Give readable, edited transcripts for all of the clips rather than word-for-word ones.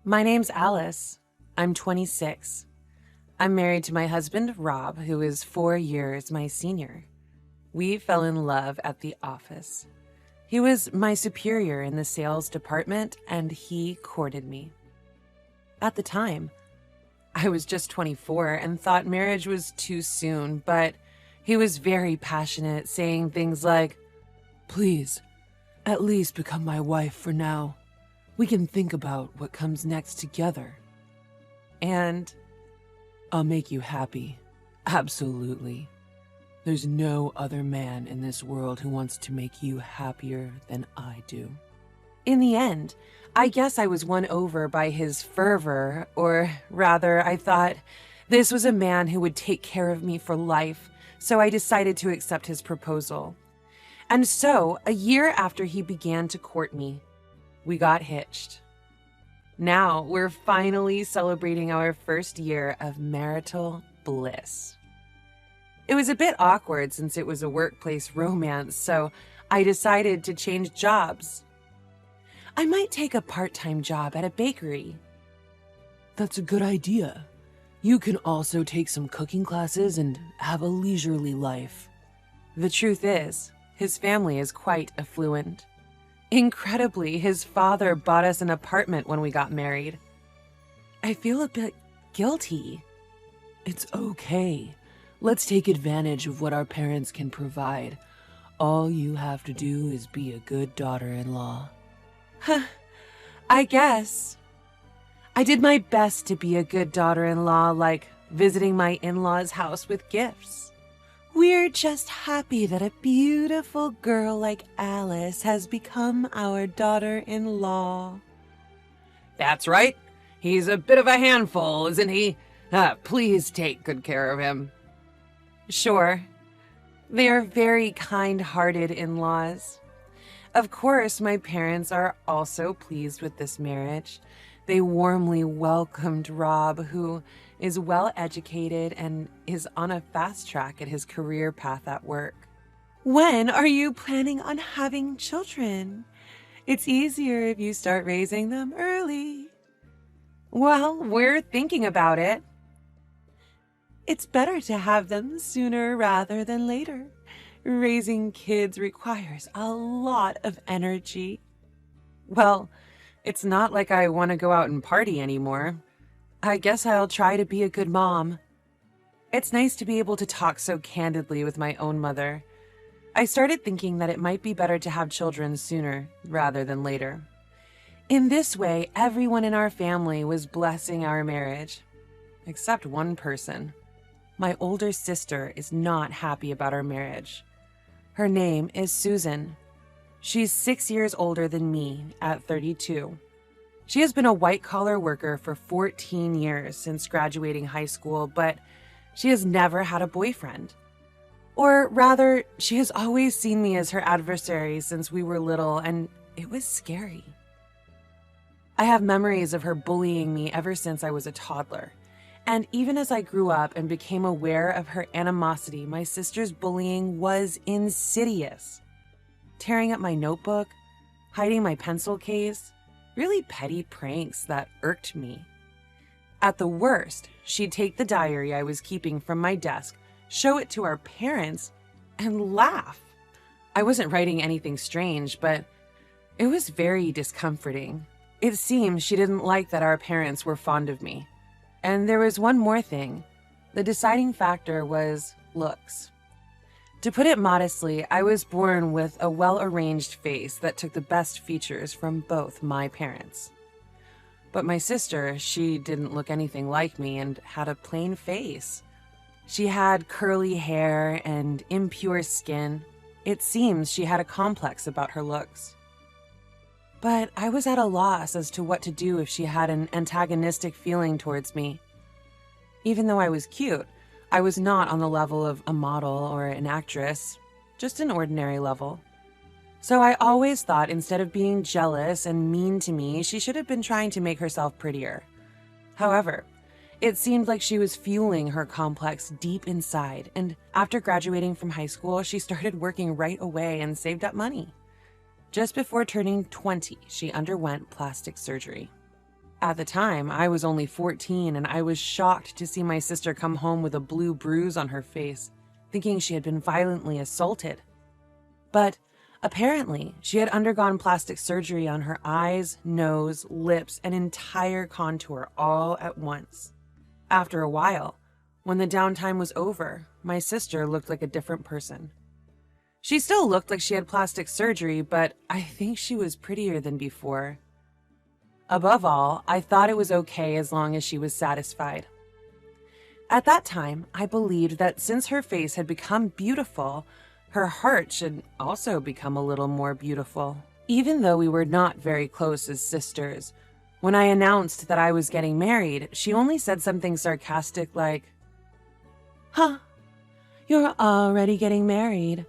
My name's Alice. I'm 26. I'm married to my husband, Rob, who is 4 years my senior. We fell in love at the office. He was my superior in the sales department, and he courted me. At the time, I was just 24 and thought marriage was too soon, but he was very passionate, saying things like, "Please, at least become my wife for now. We can think about what comes next together. And I'll make you happy. Absolutely. There's no other man in this world who wants to make you happier than I do." In the end, I guess I was won over by his fervor, or rather, I thought this was a man who would take care of me for life, so I decided to accept his proposal. And so, a year after he began to court me, we got hitched. Now we're finally celebrating our first year of marital bliss. It was a bit awkward since it was a workplace romance, so I decided to change jobs. I might take a part-time job at a bakery. That's a good idea. You can also take some cooking classes and have a leisurely life. The truth is, his family is quite affluent. Incredibly, his father bought us an apartment when we got married. I feel a bit guilty. It's okay. Let's take advantage of what our parents can provide. All you have to do is be a good daughter-in-law. I guess. I did my best to be a good daughter-in-law, like visiting my in-laws' house with gifts. We're just happy that a beautiful girl like Alice has become our daughter-in-law. That's right. He's a bit of a handful, isn't he? Please take good care of him. Sure. They are very kind-hearted in-laws. Of course, my parents are also pleased with this marriage. They warmly welcomed Rob, who is well-educated and is on a fast track at his career path at work. When are you planning on having children? It's easier if you start raising them early. Well, we're thinking about it. It's better to have them sooner rather than later. Raising kids requires a lot of energy. Well, it's not like I want to go out and party anymore. I guess I'll try to be a good mom. It's nice to be able to talk so candidly with my own mother. I started thinking that it might be better to have children sooner rather than later. In this way, everyone in our family was blessing our marriage, except one person. My older sister is not happy about our marriage. Her name is Susan. She's 6 years older than me at 32. She has been a white-collar worker for 14 years since graduating high school, but she has never had a boyfriend. Or rather, she has always seen me as her adversary since we were little, and it was scary. I have memories of her bullying me ever since I was a toddler. And even as I grew up and became aware of her animosity, my sister's bullying was insidious. Tearing up my notebook, hiding my pencil case, really petty pranks that irked me. At the worst, she'd take the diary I was keeping from my desk, show it to our parents, and laugh. I wasn't writing anything strange, but it was very discomforting. It seemed she didn't like that our parents were fond of me. And there was one more thing. The deciding factor was looks. To put it modestly, I was born with a well-arranged face that took the best features from both my parents. But my sister, she didn't look anything like me and had a plain face. She had curly hair and impure skin. It seems she had a complex about her looks. But I was at a loss as to what to do if she had an antagonistic feeling towards me. Even though I was cute, I was not on the level of a model or an actress, just an ordinary level. So I always thought instead of being jealous and mean to me, she should have been trying to make herself prettier. However, it seemed like she was fueling her complex deep inside, and after graduating from high school, she started working right away and saved up money. Just before turning 20, she underwent plastic surgery. At the time, I was only 14 and I was shocked to see my sister come home with a blue bruise on her face, thinking she had been violently assaulted. But apparently, she had undergone plastic surgery on her eyes, nose, lips, and entire contour all at once. After a while, when the downtime was over, my sister looked like a different person. She still looked like she had plastic surgery, but I think she was prettier than before. Above all, I thought it was okay as long as she was satisfied. At that time, I believed that since her face had become beautiful, her heart should also become a little more beautiful. Even though we were not very close as sisters, when I announced that I was getting married, she only said something sarcastic like, "Huh, you're already getting married.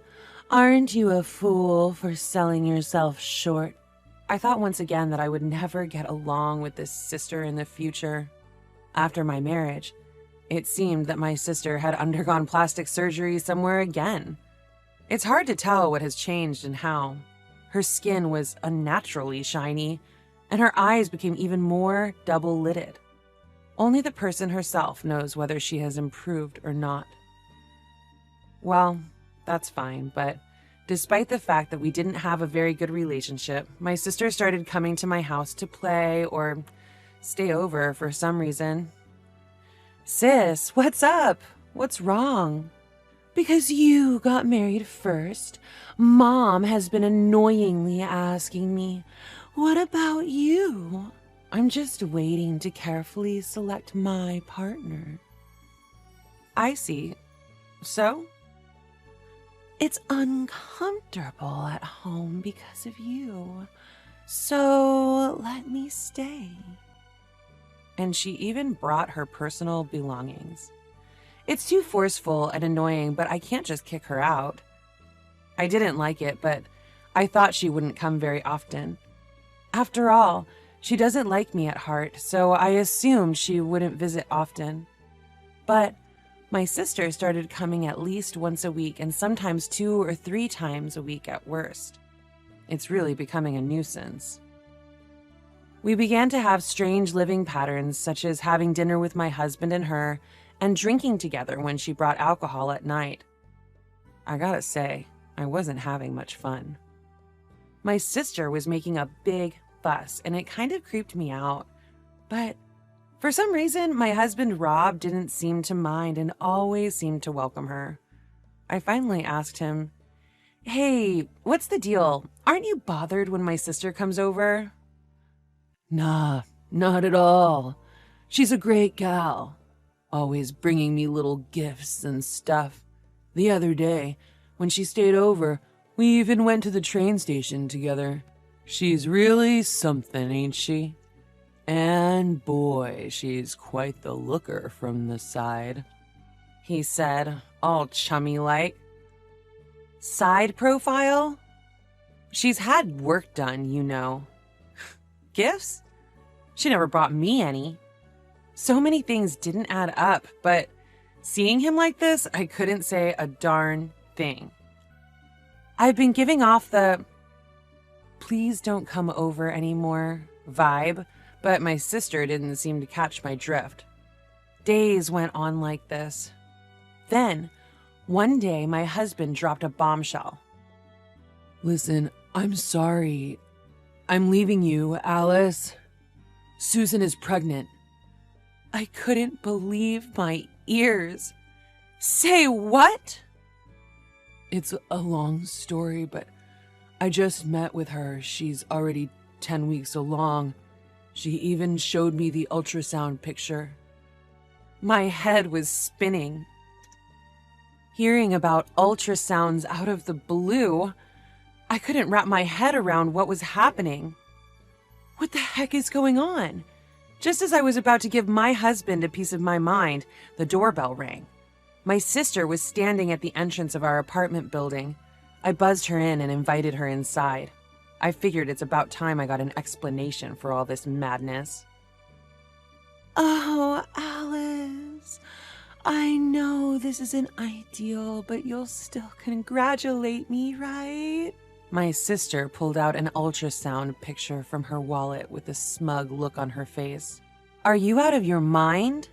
Aren't you a fool for selling yourself short?" I thought once again that I would never get along with this sister in the future. After my marriage, it seemed that my sister had undergone plastic surgery somewhere again. It's hard to tell what has changed and how. Her skin was unnaturally shiny, and her eyes became even more double-lidded. Only the person herself knows whether she has improved or not. Well, that's fine, but despite the fact that we didn't have a very good relationship, my sister started coming to my house to play or stay over for some reason. "Sis, what's up? What's wrong?" "Because you got married first, Mom has been annoyingly asking me, 'What about you?' I'm just waiting to carefully select my partner." "I see. So?" "It's uncomfortable at home because of you, so let me stay." And she even brought her personal belongings. It's too forceful and annoying, but I can't just kick her out. I didn't like it, but I thought she wouldn't come very often. After all, she doesn't like me at heart, so I assumed she wouldn't visit often. But my sister started coming at least once a week and sometimes 2 or 3 times a week at worst. It's really becoming a nuisance. We began to have strange living patterns, such as having dinner with my husband and her, and drinking together when she brought alcohol at night. I gotta say, I wasn't having much fun. My sister was making a big fuss, and it kind of creeped me out. But for some reason, my husband Rob didn't seem to mind and always seemed to welcome her. I finally asked him, "Hey, what's the deal? Aren't you bothered when my sister comes over?" "Nah, not at all. She's a great gal. Always bringing me little gifts and stuff. The other day, when she stayed over, we even went to the train station together. She's really something, ain't she? And boy, she's quite the looker from the side," he said, all chummy-like. "Side profile? She's had work done, you know." Gifts? She never brought me any. So many things didn't add up, but seeing him like this, I couldn't say a darn thing. I've been giving off the "please don't come over anymore" vibe, but my sister didn't seem to catch my drift. Days went on like this. Then, one day, my husband dropped a bombshell. "Listen, I'm sorry. I'm leaving you, Alice. Susan is pregnant." I couldn't believe my ears. "Say what?" "It's a long story, but I just met with her. She's already 10 weeks along. She even showed me the ultrasound picture." My head was spinning. Hearing about ultrasounds out of the blue, I couldn't wrap my head around what was happening. What the heck is going on? Just as I was about to give my husband a piece of my mind, the doorbell rang. My sister was standing at the entrance of our apartment building. I buzzed her in and invited her inside. I figured it's about time I got an explanation for all this madness. "Oh, Alice, I know this isn't ideal, but you'll still congratulate me, right?" My sister pulled out an ultrasound picture from her wallet with a smug look on her face. Are you out of your mind?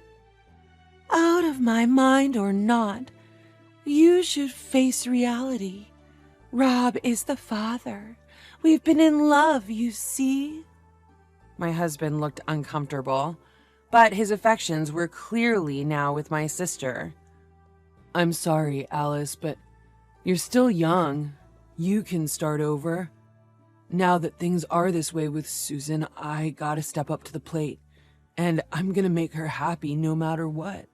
Out of my mind or not, you should face reality. Rob is the father. We've been in love, you see. My husband looked uncomfortable, but his affections were clearly now with my sister. I'm sorry, Alice, but you're still young. You can start over. Now that things are this way with Susan, I gotta step up to the plate, and I'm gonna make her happy no matter what.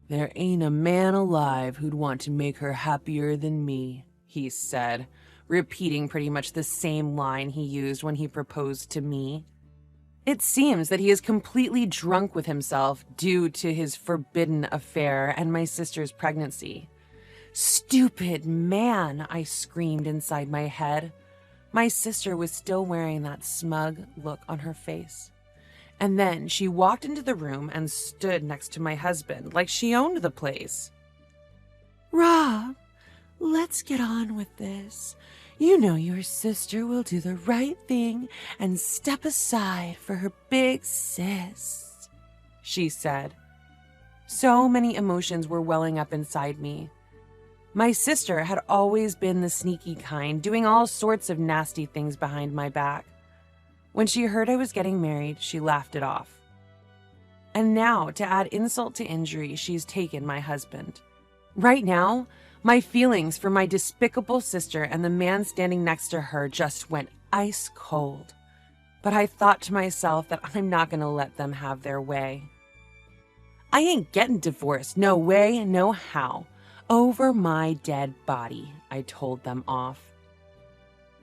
There ain't a man alive who'd want to make her happier than me, he said, repeating pretty much the same line he used when he proposed to me. It seems that he is completely drunk with himself due to his forbidden affair and my sister's pregnancy. Stupid man, I screamed inside my head. My sister was still wearing that smug look on her face. And then she walked into the room and stood next to my husband like she owned the place. Rob, let's get on with this. You know your sister will do the right thing and step aside for her big sis, she said. So many emotions were welling up inside me. My sister had always been the sneaky kind, doing all sorts of nasty things behind my back. When she heard I was getting married, she laughed it off. And now, to add insult to injury, she's taken my husband. Right now, my feelings for my despicable sister and the man standing next to her just went ice cold. But I thought to myself that I'm not going to let them have their way. I ain't getting divorced, no way, no how. Over my dead body, I told them off.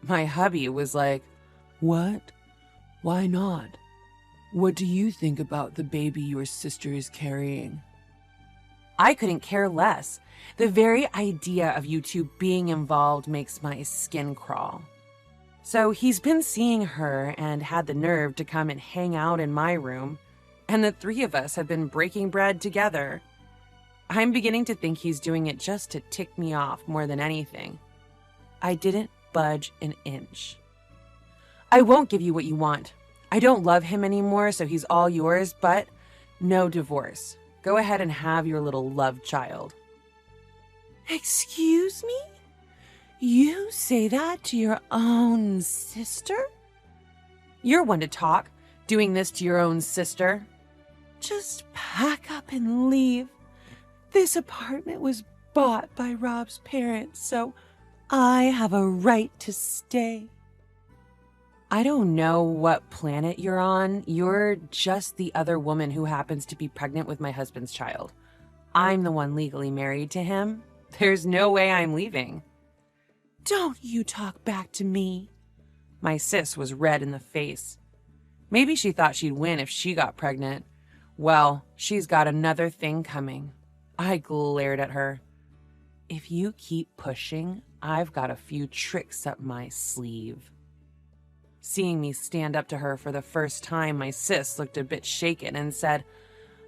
My hubby was like, "What? Why not? What do you think about the baby your sister is carrying?" I couldn't care less. The very idea of you two being involved makes my skin crawl. So he's been seeing her and had the nerve to come and hang out in my room, and the three of us have been breaking bread together. I'm beginning to think he's doing it just to tick me off more than anything. I didn't budge an inch. I won't give you what you want. I don't love him anymore, so he's all yours, but no divorce. Go ahead and have your little love child. Excuse me? You say that to your own sister? You're one to talk, doing this to your own sister. Just pack up and leave. This apartment was bought by Rob's parents, so I have a right to stay. I don't know what planet you're on. You're just the other woman who happens to be pregnant with my husband's child. I'm the one legally married to him. There's no way I'm leaving. Don't you talk back to me. My sis was red in the face. Maybe she thought she'd win if she got pregnant. Well, she's got another thing coming. I glared at her. If you keep pushing, I've got a few tricks up my sleeve. Seeing me stand up to her for the first time, my sis looked a bit shaken and said,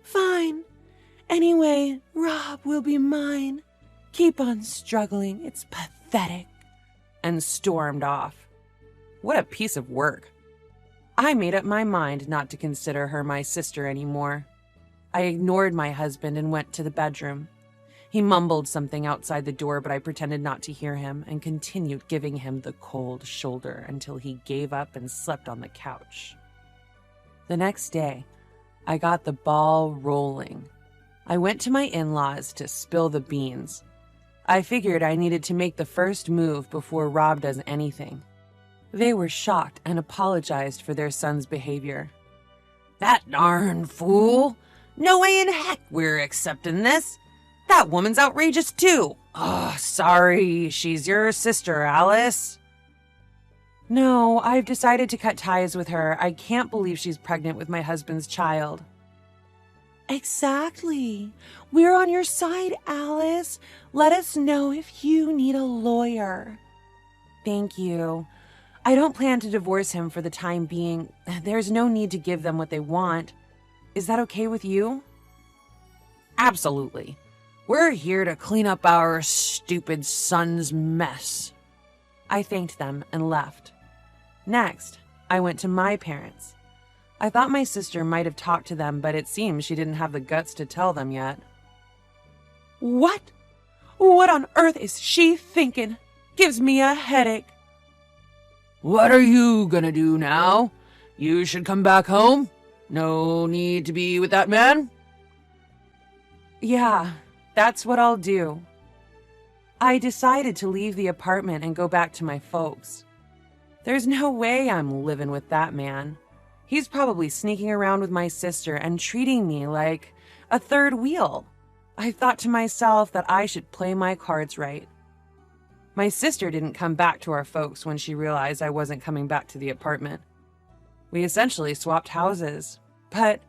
"Fine. Anyway, Rob will be mine. Keep on struggling. It's pathetic." And stormed off. What a piece of work. I made up my mind not to consider her my sister anymore. I ignored my husband and went to the bedroom. He mumbled something outside the door, but I pretended not to hear him and continued giving him the cold shoulder until he gave up and slept on the couch. The next day, I got the ball rolling. I went to my in-laws to spill the beans. I figured I needed to make the first move before Rob does anything. They were shocked and apologized for their son's behavior. "That darn fool! No way in heck we're accepting this. That woman's outrageous too. Oh, sorry, she's your sister, Alice." "No, I've decided to cut ties with her. I can't believe she's pregnant with my husband's child." "Exactly. We're on your side, Alice. Let us know if you need a lawyer." "Thank you. I don't plan to divorce him for the time being. There's no need to give them what they want. Is that okay with you?" "Absolutely. We're here to clean up our stupid son's mess." I thanked them and left. Next, I went to my parents. I thought my sister might have talked to them, but it seems she didn't have the guts to tell them yet. What? What on earth is she thinking? Gives me a headache. What are you gonna do now? You should come back home? No need to be with that man? Yeah, that's what I'll do. I decided to leave the apartment and go back to my folks. There's no way I'm living with that man. He's probably sneaking around with my sister and treating me like a third wheel. I thought to myself that I should play my cards right. My sister didn't come back to our folks when she realized I wasn't coming back to the apartment. We essentially swapped houses, but,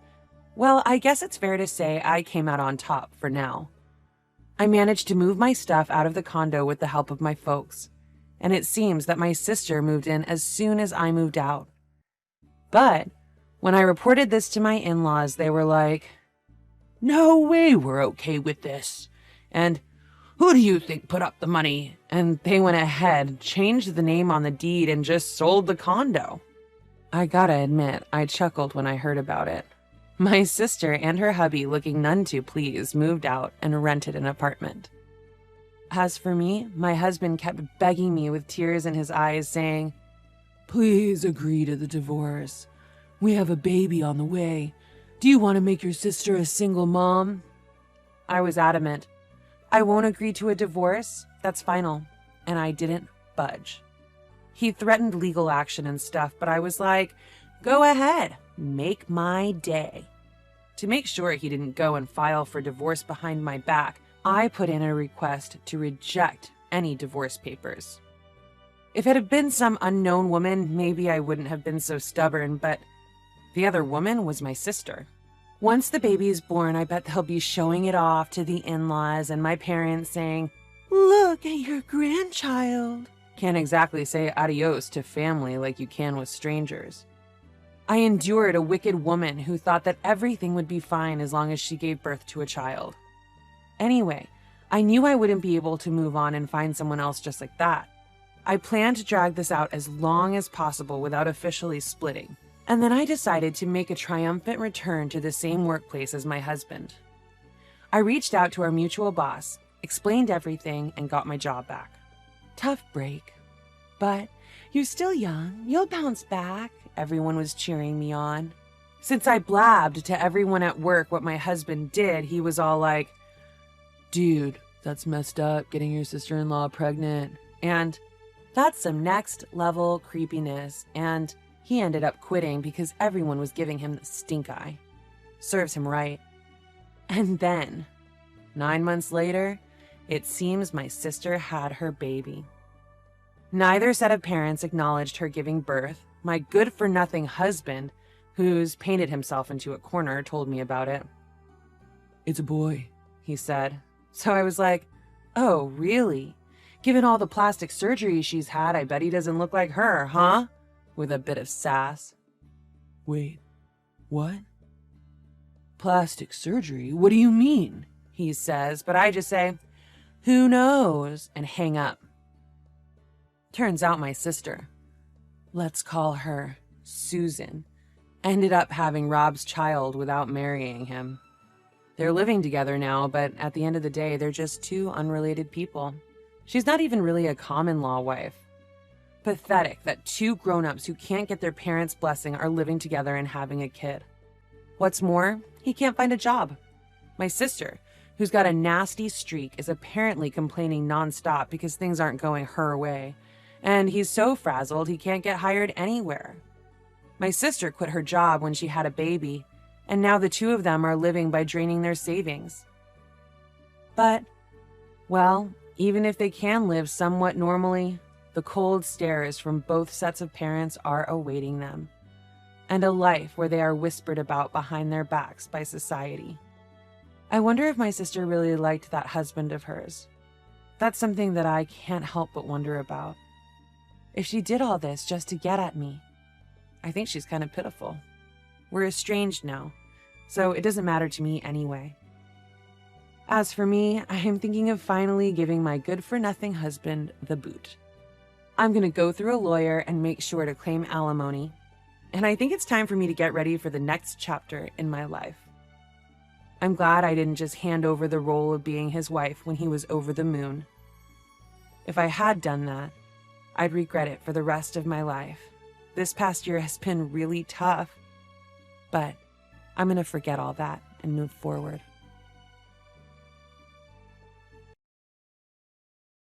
well, I guess it's fair to say I came out on top for now. I managed to move my stuff out of the condo with the help of my folks, and it seems that my sister moved in as soon as I moved out. But when I reported this to my in-laws, they were like, "No way we're okay with this. And who do you think put up the money?" And they went ahead, changed the name on the deed, and just sold the condo. I gotta admit, I chuckled when I heard about it. My sister and her hubby, looking none too pleased, moved out and rented an apartment. As for me, my husband kept begging me with tears in his eyes, saying, "Please agree to the divorce. We have a baby on the way. Do you want to make your sister a single mom?" I was adamant. I won't agree to a divorce. That's final. And I didn't budge. He threatened legal action and stuff, but I was like, go ahead, make my day. To make sure he didn't go and file for divorce behind my back, I put in a request to reject any divorce papers. If it had been some unknown woman, maybe I wouldn't have been so stubborn, but the other woman was my sister. Once the baby is born, I bet they'll be showing it off to the in-laws and my parents saying, "Look at your grandchild." Can't exactly say adios to family like you can with strangers. I endured a wicked woman who thought that everything would be fine as long as she gave birth to a child. Anyway, I knew I wouldn't be able to move on and find someone else just like that. I planned to drag this out as long as possible without officially splitting. And then I decided to make a triumphant return to the same workplace as my husband. I reached out to our mutual boss, explained everything, and got my job back. Tough break. But you're still young. You'll bounce back. Everyone was cheering me on. Since I blabbed to everyone at work what my husband did, he was all like, "Dude, that's messed up, getting your sister-in-law pregnant." And that's some next level creepiness. And he ended up quitting because everyone was giving him the stink eye. Serves him right. And then, 9 months later, it seems my sister had her baby. Neither set of parents acknowledged her giving birth. My good-for-nothing husband, who's painted himself into a corner, told me about it. "It's a boy," he said. So I was like, oh, really? Given all the plastic surgery she's had, I bet he doesn't look like her, huh? With a bit of sass. "Wait, what? Plastic surgery? What do you mean?" he says, but I just say, who knows, and hang up. Turns out my sister, let's call her Susan, ended up having Rob's child without marrying him. They're living together now, but at the end of the day, they're just two unrelated people. She's not even really a common law wife. Pathetic that two grown-ups who can't get their parents' blessing are living together and having a kid. What's more, he can't find a job. My sister, who's got a nasty streak, is apparently complaining nonstop because things aren't going her way. And he's so frazzled he can't get hired anywhere. My sister quit her job when she had a baby, and now the two of them are living by draining their savings. But, well, even if they can live somewhat normally, the cold stares from both sets of parents are awaiting them, and a life where they are whispered about behind their backs by society. I wonder if my sister really liked that husband of hers. That's something that I can't help but wonder about. If she did all this just to get at me, I think she's kind of pitiful. We're estranged now, so it doesn't matter to me anyway. As for me, I am thinking of finally giving my good-for-nothing husband the boot. I'm going to go through a lawyer and make sure to claim alimony. And I think it's time for me to get ready for the next chapter in my life. I'm glad I didn't just hand over the role of being his wife when he was over the moon. If I had done that, I'd regret it for the rest of my life. This past year has been really tough, but I'm going to forget all that and move forward.